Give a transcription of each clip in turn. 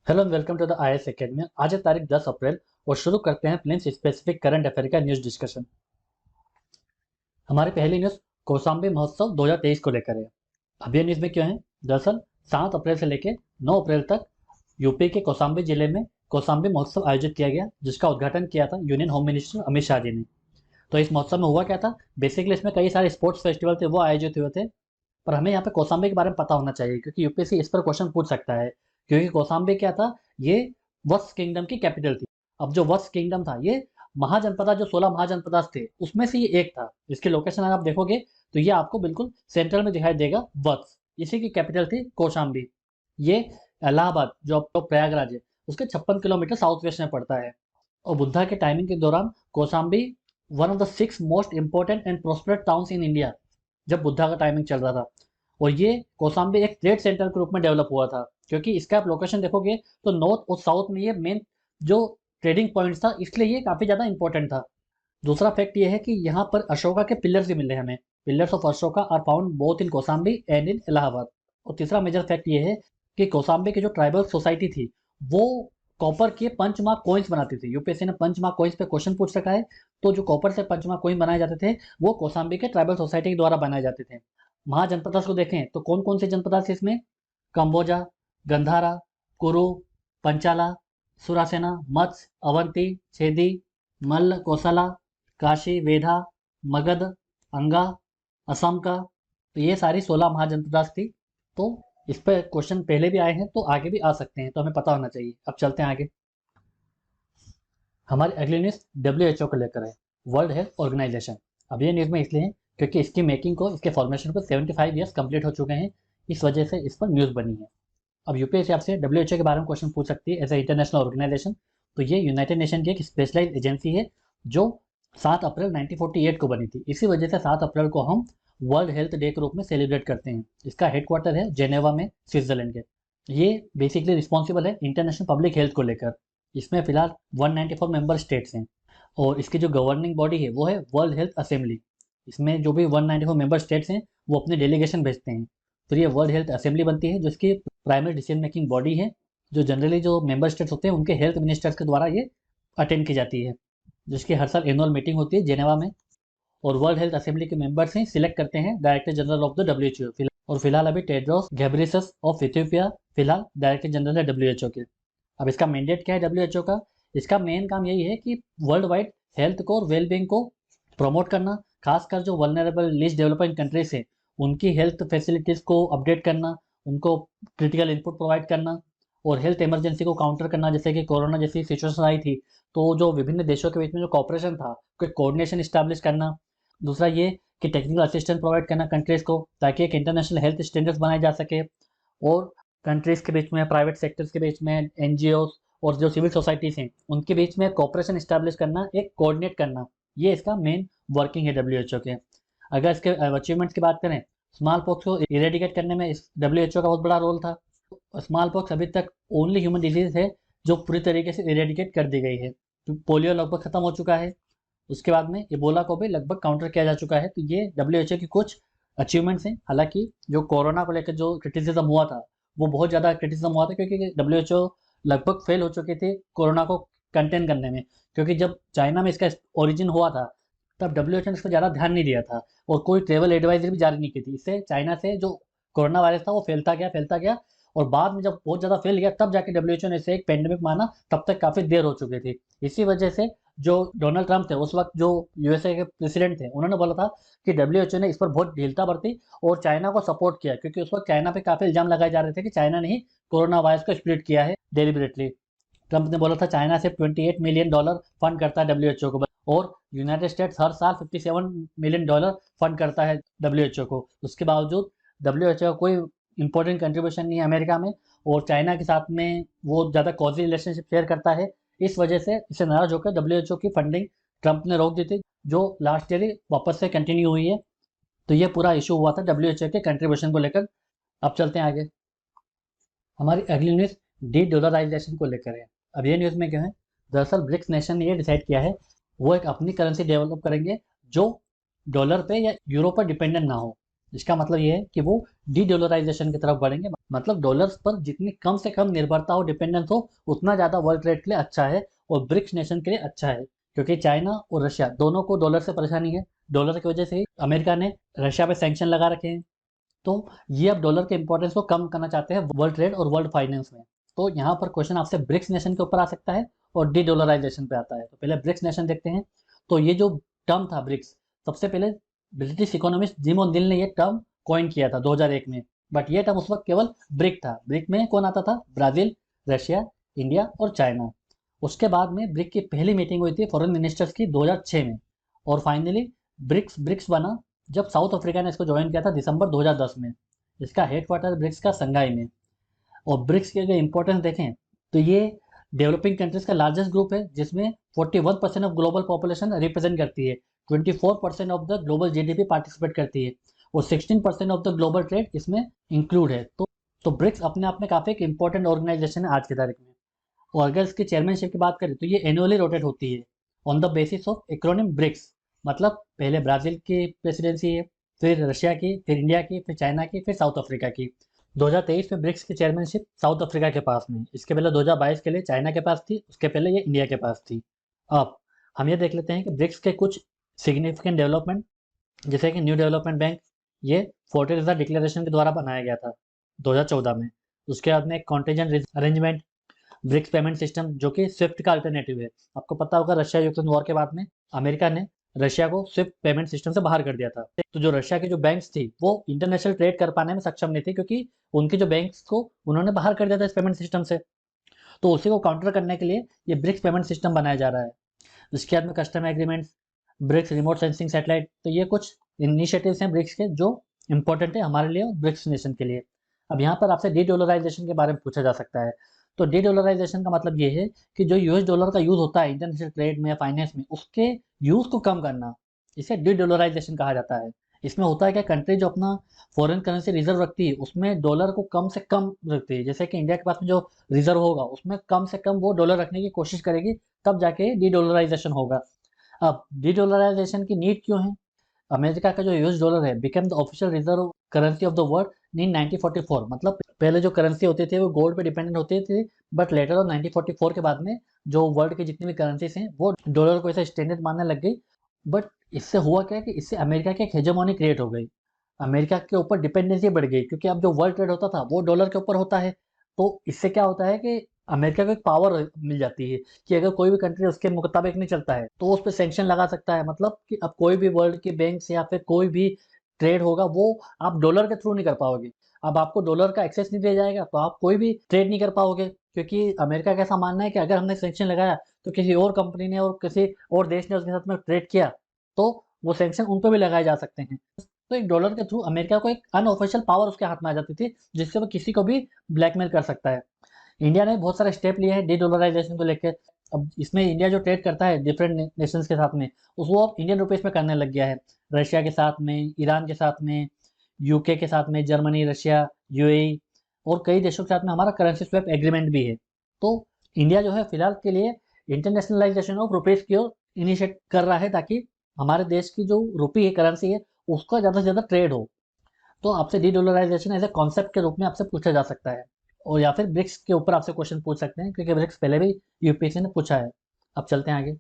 Hello and welcome to the IAS academy. आज है तारीख 10 अप्रैल और शुरू करते हैं प्लेन्स स्पेसिफिक करंट अफेयर का न्यूज डिस्कशन। हमारी पहली न्यूज कौशाम्बी महोत्सव 2023 को लेकर है। अब ये न्यूज में क्यों है? दरअसल 7 अप्रैल से लेकर 9 अप्रैल तक यूपी के कौशाम्बी जिले में कौशाम्बी महोत्सव आयोजित किया गया, जिसका उद्घाटन किया था union home minister Amit Shah ji ने। तो इस महोत्सव में हुआ क्या था? बेसिकली इसमें कई सारे स्पोर्ट्स फेस्टिवल थे, वो आयोजित हुए थे। पर हमें यहाँ पे कौशाम्बी के बारे में पता होना चाहिए, क्योंकि यूपीएससी इस पर क्वेश्चन पूछ सकता है। क्योंकि कौशाम्बी क्या था? ये वत्स किंगडम की कैपिटल थी। अब जो वत्स किंगडम था, ये महाजनपदा, जो 16 महाजनपदास थे उसमें से ये एक था। इसकी लोकेशन अगर आप देखोगे तो ये आपको बिल्कुल सेंट्रल में दिखाई देगा। वत्स, इसी की कैपिटल थी कौशाम्बी। ये इलाहाबाद, जो अब तो प्रयागराज है, उसके 56 किलोमीटर साउथ वेस्ट में पड़ता है। और बुद्धा के टाइमिंग के दौरान Kaushambi one of the 6 most important and prosperous towns in India, जब बुद्धा का टाइमिंग चल रहा था। और ये कौशाम्बी एक ट्रेड सेंटर के रूप में डेवलप हुआ था, क्योंकि इसका आप लोकेशन देखोगे तो नॉर्थ और साउथ में ये मेन जो ट्रेडिंग पॉइंट्स था, इसलिए ये काफ़ी ज़्यादा इंपॉर्टेंट था। दूसरा फैक्ट ये है कि यहाँ पर अशोका के पिलर्स भी मिले हैं हमें। Pillars of Ashoka are found both in Kaushambi and in Allahabad. और तीसरा मेजर फैक्ट ये है कि कौशाम्बी की जो ट्राइबल सोसाइटी थी, वो कॉपर के पंचमार्क कॉइन्स बनाती थी। यूपीएससी ने पंचमार्क कॉइन्स पे क्वेश्चन पूछ रखा है। तो जो कॉपर से पंचमार्क कॉइन बनाए जाते थे, वो कौशाम्बी के ट्राइबल सोसाइटी के द्वारा बनाए जाते थे। महाजनपदास को देखें तो कौन कौन से जनपदास है इसमें? कंबोजा, गंधारा, कुरु, पंचाला, सुरासेना, मत्स्य, अवंती, छेदी, मल्ल, कोसला, काशी, वेधा, मगध, अंगा, असम का। तो ये सारी 16 महाजनपदास थी। तो इस पर क्वेश्चन पहले भी आए हैं, तो आगे भी आ सकते हैं, तो हमें पता होना चाहिए। अब चलते हैं आगे। हमारी अगली न्यूज़ WHO को लेकर है, वर्ल्ड हेल्थ ऑर्गेनाइजेशन। अब ये न्यूज़ में इसलिए है क्योंकि इसकी मेकिंग को, इसके फॉर्मेशन को 75 ईयर्स कंप्लीट हो चुके हैं। इस वजह से इस पर न्यूज़ बनी है। अब यूपीएससी आपसे WHO के बारे में क्वेश्चन पूछ सकती है एज ए इंटरनेशनल ऑर्गेनाइजेशन। तो ये यूनाइटेड नेशन की एक स्पेशलाइज एजेंसी है, जो 7 अप्रैल 1948 को बनी थी। इसी वजह से 7 अप्रैल को हम वर्ल्ड हेल्थ डे के रूप में सेलिब्रेट करते हैं। इसका हेडक्वार्टर है जेनेवा में, स्विट्जरलैंड के। ये बेसिकली रिस्पॉन्सिबल है इंटरनेशनल पब्लिक हेल्थ को लेकर। इसमें फिलहाल 194 मेंबर स्टेट्स हैं। और इसकी जो गवर्निंग बॉडी है वो है वर्ल्ड हेल्थ असेंबली। इसमें जो भी 194 मेंबर स्टेट्स हैं वो अपने डेलीगेशन भेजते हैं। फिर ये वर्ल्ड हेल्थ असेंबली बनती है, जो इसकी प्राइमरी डिसीजन मेकिंग बॉडी है, जो जनरली जो मेंबर स्टेट्स होते हैं उनके हेल्थ मिनिस्टर्स के द्वारा ये अटेंड की जाती है, जिसकी हर साल एनुअल मीटिंग होती है जेनेवा में। और वर्ल्ड हेल्थ असेंबली के मेंबर्स हैं सिलेक्ट करते हैं director general of the WHO। और फिलहाल अभी टेड्रोस घेब्रेयेसस ऑफ इथियोपिया फिलहाल डायरेक्टर जनरल है WHO के। अब इसका मैंडेट क्या है WHO का? इसका मेन काम यही है कि वर्ल्ड वाइड हेल्थ को और वेलबींग को प्रमोट करना, खासकर जो वल्नरेबल लीस्ट डेवलपिंग कंट्रीज हैं उनकी हेल्थ फैसिलिटीज़ को अपडेट करना, उनको क्रिटिकल इनपुट प्रोवाइड करना, और हेल्थ इमरजेंसी को काउंटर करना। जैसे कि कोरोना जैसी सिचुएशन आई थी, तो जो विभिन्न देशों के बीच में जो कॉपरेशन था, कोई कोऑर्डिनेशन इस्टेब्लिश करना। दूसरा ये कि टेक्निकल असिस्टेंस प्रोवाइड करना कंट्रीज़ को, ताकि एक इंटरनेशनल हेल्थ स्टैंडर्ड्स बनाए जा सके। और कंट्रीज़ के बीच में, प्राइवेट सेक्टर्स के बीच में, NGOs और जो सिविल सोसाइटीज़ हैं उनके बीच में कॉपरेशन इस्टेब्लिश करना, एक कोऑर्डिनेट करना, ये इसका मेन वर्किंग है WHO के। अगर इसके अचीवमेंट्स की बात करें, स्मॉल पॉक्स को इरेडिकेट करने में इस WHO का बहुत बड़ा रोल था। स्मॉल पॉक्स अभी तक ओनली ह्यूमन डिजीज है जो पूरी तरीके से इरेडिकेट कर दी गई है। तो पोलियो लगभग खत्म हो चुका है। उसके बाद में इबोला को भी लगभग काउंटर किया जा चुका है। तो ये WHO की कुछ अचीवमेंट्स हैं। हालांकि जो कोरोना को लेकर जो क्रिटिसिज्म हुआ था, वो बहुत ज़्यादा क्रिटिसिज्म हुआ था, क्योंकि WHO लगभग फेल हो चुके थे कोरोना को कंटेन करने में। क्योंकि जब चाइना में इसका ओरिजिन हुआ था, तब WHO ने इस पर ज़्यादा ध्यान नहीं दिया था और कोई ट्रेवल एडवाइजरी भी जारी नहीं की थी। इससे चाइना से जो कोरोना वायरस था वो फैलता गया। और बाद में जब बहुत ज़्यादा फैल गया, तब जाके WHO ने इसे एक पेंडेमिक माना। तब तक काफ़ी देर हो चुकी थी। इसी वजह से जो डोनाल्ड ट्रंप थे, उस वक्त जो USA के प्रेसिडेंट थे, उन्होंने बोला था कि WHO ने इस पर बहुत ढीलता बरती और चाइना को सपोर्ट किया, क्योंकि उस वक्त चाइना पे काफ़ी इल्जाम लगाए जा रहे थे कि चाइना ने ही कोरोना वायरस को स्प्रेड किया है डेलिबरेटली। ट्रंप ने बोला था चाइना सिर्फ $28 मिलियन फंड करता है WHO को, और यूनाइटेड स्टेट्स हर साल $57 मिलियन फंड करता है WHO को। उसके बावजूद WHO का कोई इंपॉर्टेंट कंट्रीब्यूशन नहीं है अमेरिका में, और चाइना के साथ में वो ज़्यादा कॉजी रिलेशनशिप शेयर करता है। इस वजह से इससे नाराज होकर WHO की फंडिंग ट्रंप ने रोक दी थी, जो लास्ट ईयर ही वापस से कंटिन्यू हुई है। तो ये पूरा इशू हुआ था WHO के कंट्रीब्यूशन को लेकर। अब चलते हैं आगे। हमारी अगली न्यूज़ डी डॉलराइजेशन को लेकर है। अब ये न्यूज़ में क्या है? दरअसल ब्रिक्स नेशन ने ये डिसाइड किया है, वो एक अपनी करेंसी डेवलप करेंगे जो डॉलर पे या यूरो पर डिपेंडेंट ना हो। इसका मतलब ये है कि वो डी डॉलराइजेशन की तरफ बढ़ेंगे, मतलब डॉलर्स पर जितनी कम से कम निर्भरता हो, डिपेंडेंस हो, उतना ज़्यादा वर्ल्ड ट्रेड के लिए अच्छा है और ब्रिक्स नेशन के लिए अच्छा है। क्योंकि चाइना और रशिया दोनों को डॉलर से परेशानी है, डॉलर की वजह से ही अमेरिका ने रशिया पे सैंक्शन लगा रखे हैं। तो ये अब डॉलर के इंपॉर्टेंस को कम करना चाहते हैं वर्ल्ड ट्रेड और वर्ल्ड फाइनेंस में। तो यहाँ पर क्वेश्चन आपसे ब्रिक्स नेशन के ऊपर आ सकता है और डी डॉलराइजेशन पे आता है। तो पहले ब्रिक्स नेशन देखते हैं। तो ये जो टर्म था ब्रिक्स, सबसे पहले ब्रिटिश इकोनॉमिस्ट जिम ओ'नील ने ये टर्म कॉइन किया था 2001 में। बट ये टर्म उस वक्त केवल ब्रिक था। ब्रिक में कौन आता था? ब्राज़ील, रशिया, इंडिया और चाइना। उसके बाद में ब्रिक की पहली मीटिंग हुई थी फॉरेन मिनिस्टर्स की 2006 में, और फाइनली ब्रिक्स ब्रिक्स बना जब साउथ अफ्रीका ने इसको ज्वाइन किया था दिसंबर 2010 में। इसका हेडक्वार्टर ब्रिक्स का संघाई में। और ब्रिक्स के अगर इंपॉर्टेंस देखें तो ये डेवलपिंग कंट्रीज का लार्जेस्ट ग्रुप है, जिसमें 41% ऑफ ग्लोबल पॉपुलेशन रिप्रेजेंट करती है, 24% of the global GDP participate करती है और 16% ऑफ द ग्लोबल ट्रेड इसमें इंक्लूड है। तो ब्रिक्स अपने आप में काफ़ी एक इंपॉर्टेंट ऑर्गेनाइजेशन है आज की तारीख में। और अगर इसकी चेयरमैनशिप की बात करें तो ये एनुअली रोटेट होती है on the basis of acronym BRICS. मतलब पहले ब्राज़ील की प्रेसिडेंसी है, फिर रशिया की, फिर इंडिया की, फिर चाइना की, फिर साउथ अफ्रीका की। 2023 में ब्रिक्स की चेयरमैनशिप साउथ अफ्रीका के पास में, इसके पहले 2022 के लिए चाइना के पास थी, उसके पहले ये इंडिया के पास थी। अब हम ये देख लेते हैं कि ब्रिक्स के कुछ सिग्निफिकेंट डेवलपमेंट, जैसे कि न्यू डेवलपमेंट बैंक, ये फोर्टी रिजर्व डिक्लेरेशन के द्वारा बनाया गया था 2014 में। उसके बाद में एक कॉन्टेजेंट अरेंजमेंट, ब्रिक्स पेमेंट सिस्टम जो कि स्विफ्ट का अल्टरनेटिव है। आपको पता होगा रशिया यूक्रेन वॉर के बाद में अमेरिका ने रशिया को स्विफ्ट पेमेंट सिस्टम से बाहर कर दिया था। तो जो रशिया की जो बैंक्स थी वो इंटरनेशनल ट्रेड कर पाने में सक्षम नहीं थी, क्योंकि उनके जो बैंक्स को उन्होंने बाहर कर दिया था इस पेमेंट सिस्टम से। तो उसी को काउंटर करने के लिए ये ब्रिक्स पेमेंट सिस्टम बनाया जा रहा है। उसके बाद में custom agreements, BRICS remote sensing satellite. तो ये कुछ इनिशिएटिव्स हैं ब्रिक्स के जो इंपॉर्टेंट है हमारे लिए और ब्रिक्स नेशन के लिए। अब यहाँ पर आपसे डी डॉलराइजेशन के बारे में पूछा जा सकता है। तो डी डॉलराइजेशन का मतलब ये है कि जो यूएस डॉलर का यूज़ होता है इंटरनेशनल ट्रेड में या फाइनेंस में, उसके यूज़ को कम करना, इसे डी डॉलराइजेशन कहा जाता है। इसमें होता है कि कंट्री जो अपना फॉरेन करेंसी रिजर्व रखती है उसमें डॉलर को कम से कम रखती है। जैसे कि इंडिया के पास में जो रिजर्व होगा उसमें कम से कम वो डॉलर रखने की कोशिश करेगी, तब जाके डी डॉलराइजेशन होगा। अब डी डॉलराइजेशन की नीड क्यों है? अमेरिका का जो यूएस डॉलर है became the official reserve currency of the world in 1944। मतलब पहले जो करेंसी होते थे वो गोल्ड पे डिपेंडेंट होते थे, बट लेटर ऑन 1944 के बाद में जो वर्ल्ड की जितनी भी करेंसीज हैं वो डॉलर को ऐसा स्टैंडर्ड मानने लग गई। बट इससे हुआ क्या कि इससे अमेरिका की एक हेजेमोनी क्रिएट हो गई, अमेरिका के ऊपर डिपेंडेंसी बढ़ गई, क्योंकि अब जो वर्ल्ड ट्रेड होता था वो डॉलर के ऊपर होता है। तो इससे क्या होता है कि अमेरिका को एक पावर मिल जाती है कि अगर कोई भी कंट्री उसके मुताबिक नहीं चलता है तो उस पर सैंक्शन लगा सकता है। मतलब कि अब कोई भी वर्ल्ड के बैंक से या फिर कोई भी ट्रेड होगा वो आप डॉलर के थ्रू नहीं कर पाओगे। अब आपको डॉलर का एक्सेस नहीं दिया जाएगा तो आप कोई भी ट्रेड नहीं कर पाओगे, क्योंकि अमेरिका का ऐसा मानना है कि अगर हमने सैंक्शन लगाया तो किसी और कंपनी ने और किसी और देश ने उसके साथ में ट्रेड किया तो वो सैंक्शन उन पर भी लगाए जा सकते हैं। तो एक डॉलर के थ्रू अमेरिका को एक अनऑफिशियल पावर उसके हाथ में आ जाती थी, जिससे वो किसी को भी ब्लैकमेल कर सकता है। इंडिया ने बहुत सारे स्टेप लिए हैं डी डॉलराइजेशन को लेकर। अब इसमें इंडिया जो ट्रेड करता है डिफरेंट नेशंस के साथ में, उसको अब इंडियन रुपीज़ में करने लग गया है। रशिया के साथ में, ईरान के साथ में, यूके के साथ में, जर्मनी, रशिया, यूएई और कई देशों के साथ में हमारा करेंसी स्वैप एग्रीमेंट भी है। तो इंडिया जो है फिलहाल के लिए इंटरनेशनलाइजेशन ऑफ रुपीज़ की ओर इनिशिएट कर रहा है, ताकि हमारे देश की जो रुपी है, करेंसी है, उसका ज़्यादा से ज़्यादा ट्रेड हो। तो आपसे de dollarisation as a concept के रूप में आपसे पूछा जा सकता है, और या फिर ब्रिक्स के ऊपर आपसे क्वेश्चन पूछ सकते हैं, क्योंकि ब्रिक्स पहले भी यूपीएससी ने पूछा है। अब चलते हैं आगे।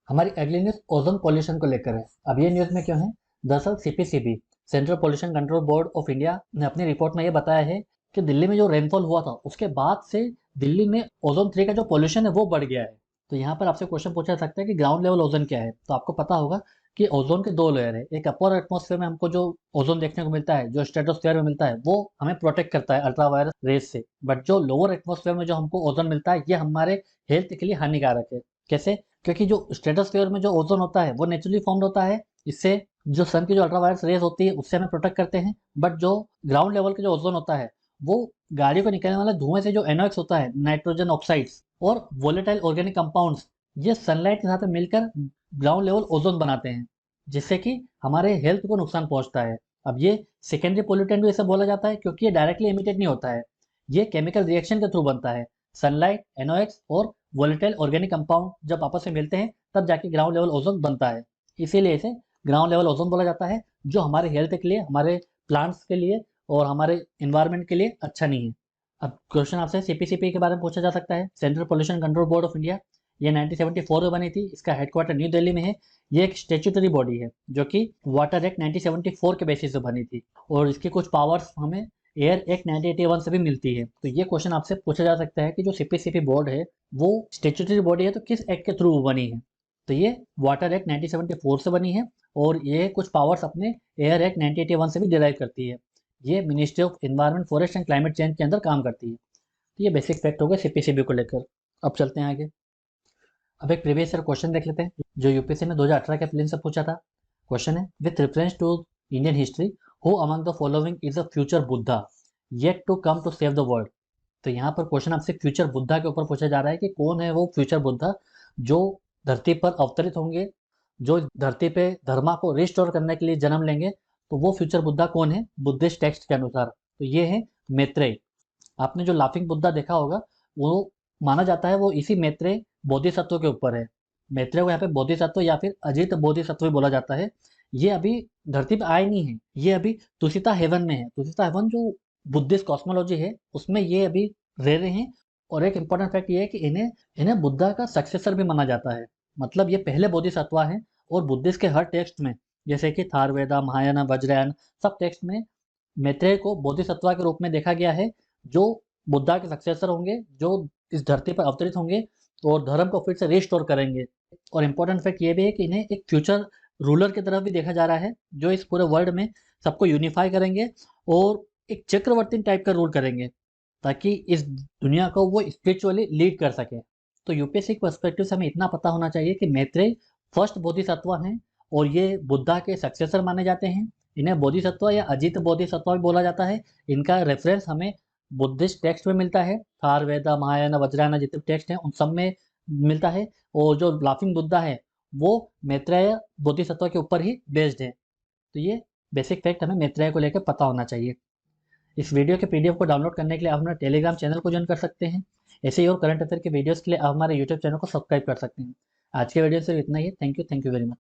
हमारी अगली न्यूज़ ओजोन पॉल्यूशन को लेकर है। अब ये न्यूज़ में क्यों है? दरअसल CPCB, central pollution control board of India ने अपनी रिपोर्ट में ये बताया है कि दिल्ली में जो रेनफॉल हुआ था उसके बाद से दिल्ली में ओजोन 3 का जो पॉल्यूशन है वो बढ़ गया है। तो यहाँ पर आपसे क्वेश्चन पूछा जा सकता है कि ग्राउंड लेवल ओजोन क्या है। तो आपको पता होगा कि ओजोन के दो लेयर है। एक अपर एटमॉस्फेयर में हमको जो ओजोन देखने को मिलता है, जो स्ट्रेटोस्फेयर में मिलता है, वो हमें प्रोटेक्ट करता है अल्ट्रावायलेट रेज से। बट जो लोअर एटमॉस्फेयर में जो हमको ओजोन मिलता है ये हमारे हेल्थ के लिए हानिकारक है। कैसे? क्योंकि जो स्ट्रेटोस्फेयर में जो ओजोन होता है वो नेचुरली फॉर्म्ड होता है, इससे जो सन की जो अल्ट्रावायलेट रेज होती है उससे हमें प्रोटेक्ट करते हैं। बट जो ग्राउंड लेवल का जो ओजोन होता है वो गाड़ियों को निकलने वाले धुएं से जो एनओएक्स होता है, नाइट्रोजन ऑक्साइड्स और वोलेटाइल ऑर्गेनिक कंपाउंड्स, ये सनलाइट के साथ मिलकर ग्राउंड लेवल ओजोन बनाते हैं, जिससे कि हमारे हेल्थ को नुकसान पहुंचता है। अब ये सेकेंडरी पोल्यूटेंट भी इसे बोला जाता है, क्योंकि ये डायरेक्टली इमिटेड नहीं होता है, ये केमिकल रिएक्शन के थ्रू बनता है। सनलाइट, एनओएक्स और वोलेटाइल ऑर्गेनिक कंपाउंड जब आपस में मिलते हैं तब जाके ग्राउंड लेवल ओजोन बनता है। इसीलिए इसे ग्राउंड लेवल ओजोन बोला जाता है, जो हमारे हेल्थ के लिए, हमारे प्लांट्स के लिए और हमारे इन्वायरमेंट के लिए अच्छा नहीं है। अब क्वेश्चन आपसे सीपीसीपी के बारे में पूछा जा सकता है। Central pollution control board of India, ये 1974 में बनी थी। इसका हेडक्वार्टर न्यू दिल्ली में है। ये एक स्टेचुटरी बॉडी है जो कि वाटर एक्ट 1974 के बेसिस पे बनी थी, और इसकी कुछ पावर्स हमें एयर एक्ट 1981 से भी मिलती है। तो ये क्वेश्चन आपसे पूछा जा सकता है कि जो सीपीसीपी बोर्ड है वो स्टेचुटरी बॉडी है तो किस एक्ट के थ्रू बनी है। तो ये वाटर एक्ट 1974 से बनी है, और ये कुछ पावर्स अपने एयर एक्ट 1981 से भी डिराइव करती है। ये ministry of environment, forest and climate change के अंदर काम करती है। तो ये बेसिक फैक्ट हो गए सीपीसीबी को लेकर। अब चलते हैं आगे। अब एक प्रीवियस ईयर क्वेश्चन देख लेते हैं जो यूपीएससी ने 2018 के प्रीलिम्स से पूछा था। क्वेश्चन है, with reference to Indian history, who among the following is a future Buddha yet to come to save the world. तो यहाँ पर क्वेश्चन आपसे फ्यूचर बुद्धा के ऊपर पूछा जा रहा है कि कौन है वो फ्यूचर बुद्धा जो धरती पर अवतरित होंगे, जो धरती पे धर्मा को रिस्टोर करने के लिए जन्म लेंगे। तो वो फ्यूचर बुद्धा कौन है बुद्धिस्ट टेक्स्ट के अनुसार? तो ये है मैत्रेय। आपने जो लाफिंग बुद्धा देखा होगा वो माना जाता है वो इसी मैत्रेय बोधिसत्व के ऊपर है। मैत्रेय को यहाँ पे बोधिसत्व या फिर अजित बोधिसत्व भी बोला जाता है। ये अभी धरती पे आए नहीं है, ये अभी तुषिता हेवन में है। तुषिता हेवन जो बुद्धिस्ट कॉस्मोलॉजी है उसमें ये अभी रह रहे हैं। और एक इंपॉर्टेंट फैक्ट ये है कि इन्हें इन्हें बुद्धा का सक्सेसर भी माना जाता है। मतलब ये पहले बोधिसत्वा है, और बुद्धिस्ट के हर टेक्स्ट में जैसे कि थारवेदा, महायाना, वज्रयान, सब टेक्स्ट में मैत्रेय को बोधिसत्वा के रूप में देखा गया है, जो बुद्धा के सक्सेसर होंगे, जो इस धरती पर अवतरित होंगे और धर्म को फिर से रिस्टोर करेंगे। और इम्पोर्टेंट फैक्ट ये भी है कि इन्हें एक फ्यूचर रूलर की तरफ भी देखा जा रहा है जो इस पूरे वर्ल्ड में सबको यूनिफाई करेंगे और एक चक्रवर्ती टाइप का रूल करेंगे, ताकि इस दुनिया को वो स्पिरिचुअली लीड कर सके। तो यूपीएससी के पर्सपेक्टिव से हमें इतना पता होना चाहिए कि मैत्रेय फर्स्ट बोधिसत्व हैं, और ये बुद्धा के सक्सेसर माने जाते हैं। इन्हें बोधिसत्व या अजित बोधिसत्व भी बोला जाता है। इनका रेफरेंस हमें बुद्धिस्ट टेक्स्ट में मिलता है। थार वेदा, महायाना, वज्रायना जितने टेक्स्ट हैं उन सब में मिलता है। और जो लाफिंग बुद्धा है वो मैत्रेय बोधिसत्व के ऊपर ही बेस्ड है। तो ये बेसिक फैक्ट हमें मैत्रेय को लेकर पता होना चाहिए। इस वीडियो के पीडीएफ को डाउनलोड करने के लिए आप हमारे टेलीग्राम चैनल को ज्वाइन कर सकते हैं। ऐसे ही और करंट अफेयर के वीडियोस के लिए आप हमारे यूट्यूब चैनल को सब्सक्राइब कर सकते हैं। आज के वीडियो से इतना ही है। Thank you very much.